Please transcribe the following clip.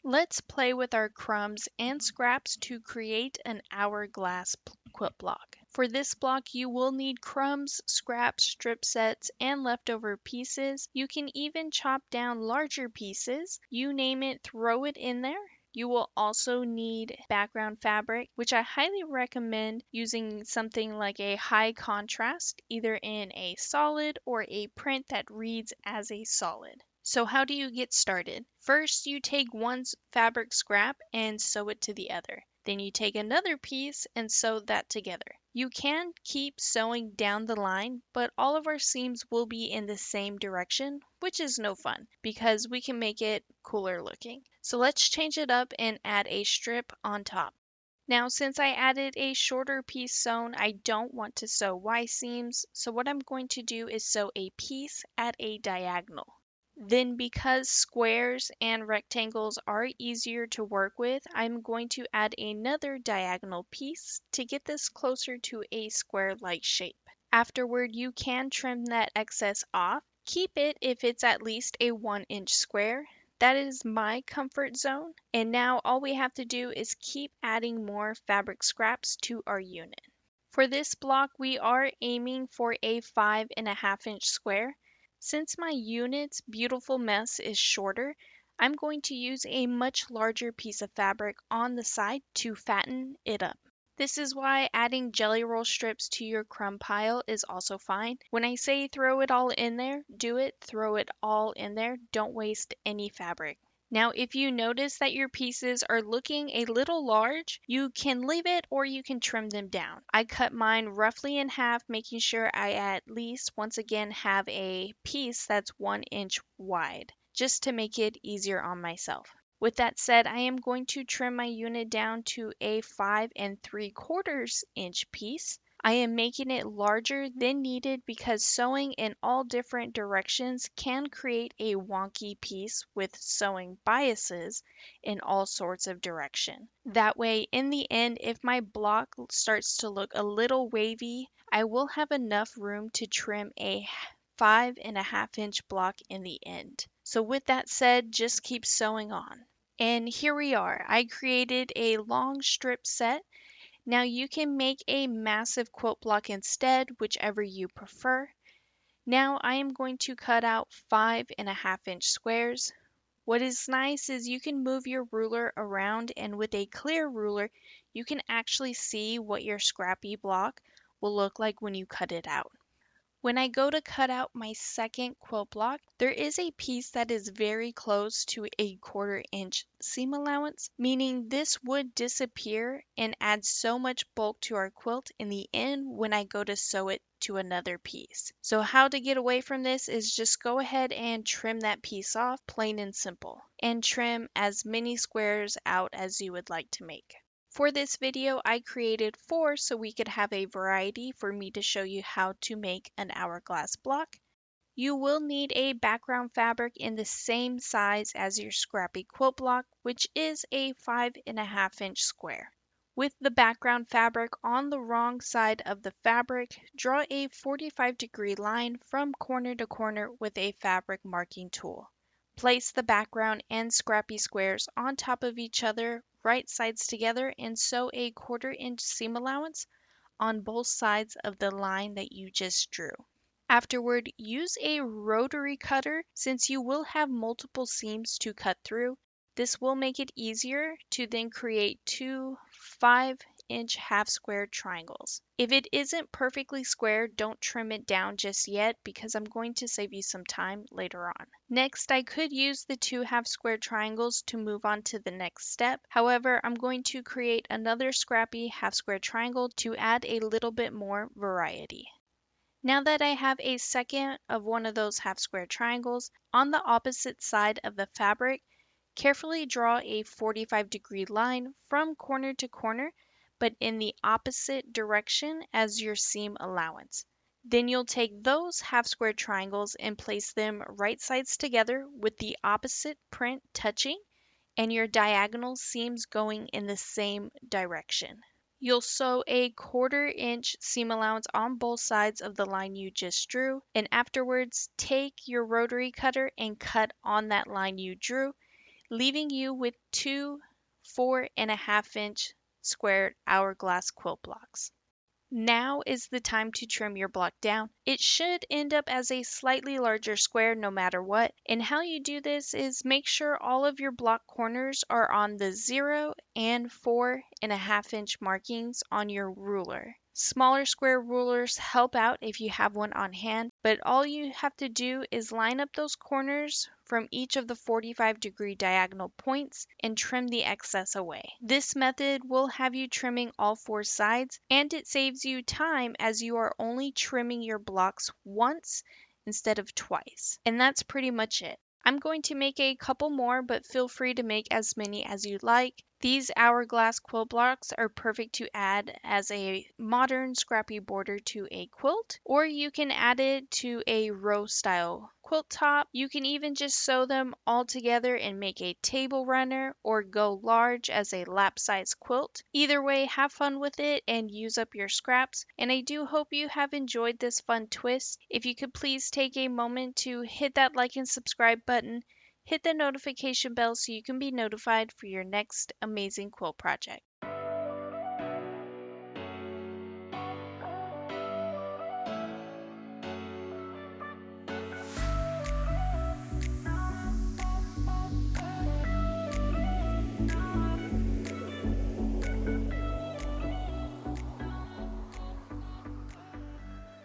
Let's play with our crumbs and scraps to create an hourglass quilt block. For this block, you will need crumbs, scraps, strip sets, and leftover pieces. You can even chop down larger pieces. You name it, throw it in there. You will also need background fabric, which I highly recommend using something like a high contrast, either in a solid or a print that reads as a solid. So how do you get started? First, you take one fabric scrap and sew it to the other. Then you take another piece and sew that together. You can keep sewing down the line, but all of our seams will be in the same direction, which is no fun because we can make it cooler looking. So let's change it up and add a strip on top. Now, since I added a shorter piece sewn, I don't want to sew Y seams, so what I'm going to do is sew a piece at a diagonal. Then because squares and rectangles are easier to work with, I'm going to add another diagonal piece to get this closer to a square-like shape. Afterward, you can trim that excess off. Keep it if it's at least a 1-inch square. That is my comfort zone. And now all we have to do is keep adding more fabric scraps to our unit. For this block, we are aiming for a 5.5-inch square. Since my unit's beautiful mess is shorter, I'm going to use a much larger piece of fabric on the side to fatten it up. This is why adding jelly roll strips to your crumb pile is also fine. When I say throw it all in there, do it, throw it all in there, don't waste any fabric. Now, if you notice that your pieces are looking a little large, you can leave it or you can trim them down. I cut mine roughly in half, making sure I at least once again have a piece that's 1 inch wide, just to make it easier on myself. With that said, I am going to trim my unit down to a 5.75-inch piece. I am making it larger than needed because sewing in all different directions can create a wonky piece with sewing biases in all sorts of direction. That way, in the end, if my block starts to look a little wavy, I will have enough room to trim a 5.5-inch block in the end. So with that said, just keep sewing on. And here we are. I created a long strip set. Now you can make a massive quilt block instead, whichever you prefer. Now I am going to cut out 5.5-inch squares. What is nice is you can move your ruler around, and with a clear ruler, you can actually see what your scrappy block will look like when you cut it out. When I go to cut out my second quilt block, there is a piece that is very close to a 1/4-inch seam allowance, meaning this would disappear and add so much bulk to our quilt in the end when I go to sew it to another piece. So how to get away from this is just go ahead and trim that piece off, plain and simple, and trim as many squares out as you would like to make. For this video, I created 4 so we could have a variety for me to show you how to make an hourglass block. You will need a background fabric in the same size as your scrappy quilt block, which is a 5.5-inch square. With the background fabric on the wrong side of the fabric, draw a 45-degree line from corner to corner with a fabric marking tool. Place the background and scrappy squares on top of each other, right sides together, and sew a 1/4-inch seam allowance on both sides of the line that you just drew. Afterward, use a rotary cutter since you will have multiple seams to cut through. This will make it easier to then create 2 5-inch half square triangles. If it isn't perfectly square, don't trim it down just yet because I'm going to save you some time later on. Next, I could use the 2 half square triangles to move on to the next step. However, I'm going to create another scrappy half square triangle to add a little bit more variety. Now that I have a second of one of those half square triangles, on the opposite side of the fabric, carefully draw a 45-degree line from corner to corner, but in the opposite direction as your seam allowance. Then you'll take those half square triangles and place them right sides together with the opposite print touching and your diagonal seams going in the same direction. You'll sew a 1/4-inch seam allowance on both sides of the line you just drew, and afterwards take your rotary cutter and cut on that line you drew, leaving you with two 4.5-inch squared hourglass quilt blocks. Now is the time to trim your block down. It should end up as a slightly larger square no matter what. And how you do this is make sure all of your block corners are on the 0 and 4.5-inch markings on your ruler. Smaller square rulers help out if you have one on hand, but all you have to do is line up those corners from each of the 45-degree diagonal points and trim the excess away. This method will have you trimming all 4 sides, and it saves you time as you are only trimming your blocks once instead of twice. And that's pretty much it. I'm going to make a couple more, but feel free to make as many as you like. These hourglass quilt blocks are perfect to add as a modern scrappy border to a quilt, or you can add it to a row style quilt top. You can even just sew them all together and make a table runner or go large as a lap size quilt. Either way, have fun with it and use up your scraps. And I do hope you have enjoyed this fun twist. If you could please take a moment to hit that like and subscribe button. Hit the notification bell so you can be notified for your next amazing quilt project.